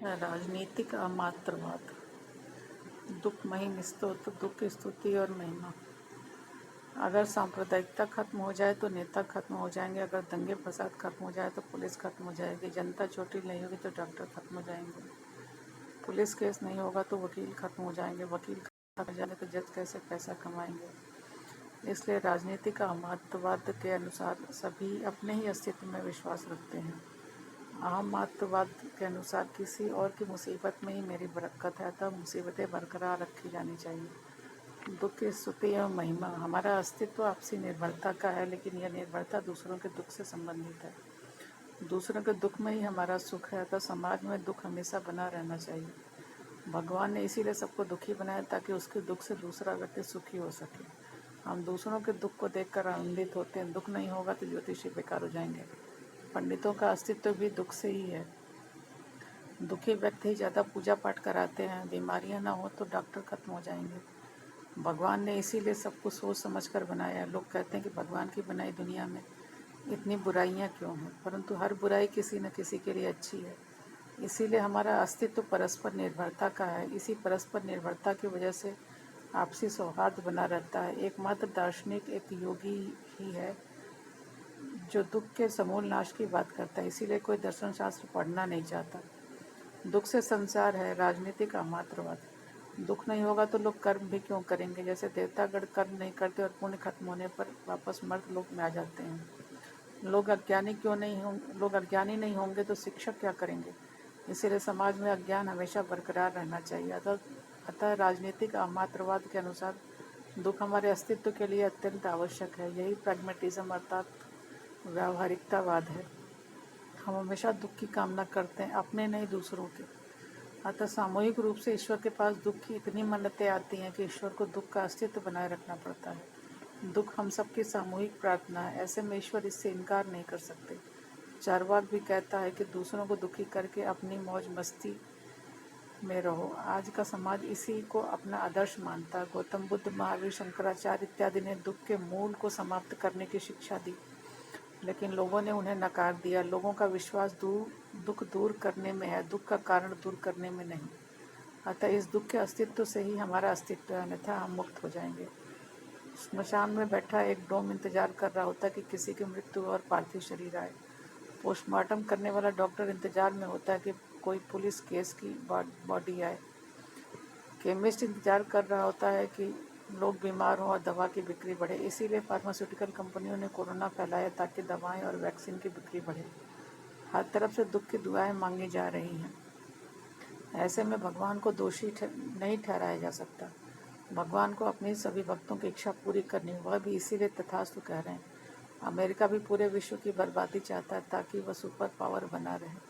राजनीतिक अमात्रवाद। दुःखमयी स्तोत्र, दुःख स्तुति और महिमा। अगर सांप्रदायिकता खत्म हो जाए तो नेता खत्म हो जाएंगे, अगर दंगे फसाद खत्म हो जाए तो पुलिस खत्म हो जाएगी, जनता चोटिल नहीं होगी तो डॉक्टर खत्म हो जाएंगे, पुलिस केस नहीं होगा तो वकील खत्म हो जाएंगे, वकील खत्म हो जाएंगे तो जज कैसे पैसा कमाएंगे। इसलिए राजनीतिक अहमवाद के अनुसार सभी अपने ही अस्तित्व में विश्वास रखते हैं। अहमवाद के अनुसार किसी और की मुसीबत में ही मेरी बरकत है, अतः मुसीबतें बरकरार रखी जानी चाहिए। दुख की स्तुति एवं महिमा। हमारा अस्तित्व आपसी निर्भरता का है, लेकिन यह निर्भरता दूसरों के दुख से संबंधित है। दूसरों के दुख में ही हमारा सुख है, अतः समाज में दुख हमेशा बना रहना चाहिए। भगवान ने इसीलिए सबको दुखी बनाया ताकि उसके दुख से दूसरा व्यक्ति सुखी हो सके। हम दूसरों के दुख को देखकर आनंदित होते हैं। दुख नहीं होगा तो ज्योतिषी बेकार हो जाएंगे। पंडितों का अस्तित्व भी दुख से ही है। दुखी व्यक्ति ही ज़्यादा पूजा पाठ कराते हैं। बीमारियां ना हो तो डॉक्टर खत्म हो जाएंगे। भगवान ने इसीलिए सब कुछ सोच समझ कर बनाया। लोग कहते हैं कि भगवान की बनाई दुनिया में इतनी बुराइयां क्यों हैं, परंतु हर बुराई किसी न किसी के लिए अच्छी है। इसीलिए हमारा अस्तित्व परस्पर निर्भरता का है। इसी परस्पर निर्भरता की वजह से आपसी सौहार्द बना रहता है। एकमात्र दार्शनिक एक योगी ही है जो दुख के समूल नाश की बात करता है। इसीलिए कोई दर्शन शास्त्र पढ़ना नहीं चाहता। दुख से संसार है। राजनीतिक अमात्रवाद। दुख नहीं होगा तो लोग कर्म भी क्यों करेंगे। जैसे देवतागण कर्म नहीं करते और पुण्य खत्म होने पर वापस मर्त लोक में आ जाते हैं। लोग अज्ञानी नहीं होंगे तो शिक्षक क्या करेंगे। इसीलिए समाज में अज्ञान हमेशा बरकरार रहना चाहिए। अतः राजनीतिक अमात्रवाद के अनुसार दुख हमारे अस्तित्व के लिए अत्यंत आवश्यक है। यही प्रैग्मेटिज्म अर्थात व्यावहारिकतावाद है। हम हमेशा दुख की कामना करते हैं, अपने नहीं दूसरों के। अतः सामूहिक रूप से ईश्वर के पास दुख की इतनी मन्नतें आती हैं कि ईश्वर को दुख का अस्तित्व बनाए रखना पड़ता है। दुख हम सबकी सामूहिक प्रार्थना है, ऐसे में ईश्वर इससे इनकार नहीं कर सकते। चार्वाक भी कहता है कि दूसरों को दुखी करके अपनी मौज मस्ती में रहो। आज का समाज इसी को अपना आदर्श मानता है। गौतम बुद्ध, महावीर, शंकराचार्य इत्यादि ने दुख के मूल को समाप्त करने की शिक्षा दी, लेकिन लोगों ने उन्हें नकार दिया। लोगों का विश्वास दुख दूर करने में है, दुख का कारण दूर करने में नहीं। अतः इस दुख के अस्तित्व से ही हमारा अस्तित्व है, अन्यथा हम मुक्त हो जाएंगे। स्मशान में बैठा एक डोम इंतजार कर रहा होता है कि किसी की मृत्यु और पार्थिव शरीर आए। पोस्टमार्टम करने वाला डॉक्टर इंतजार में होता है कि कोई पुलिस केस की बॉडी आए। केमिस्ट इंतजार कर रहा होता है कि लोग बीमार हों और दवा की बिक्री बढ़े। इसीलिए फार्मास्यूटिकल कंपनियों ने कोरोना फैलाया ताकि दवाएं और वैक्सीन की बिक्री बढ़े। हर तरफ से दुख की दुआएं मांगी जा रही हैं। ऐसे में भगवान को दोषी नहीं ठहराया जा सकता। भगवान को अपनी सभी भक्तों की इच्छा पूरी करनी, वह भी इसीलिए तथास्तु कह रहे हैं। अमेरिका भी पूरे विश्व की बर्बादी चाहता है ताकि वह सुपर पावर बना रहे।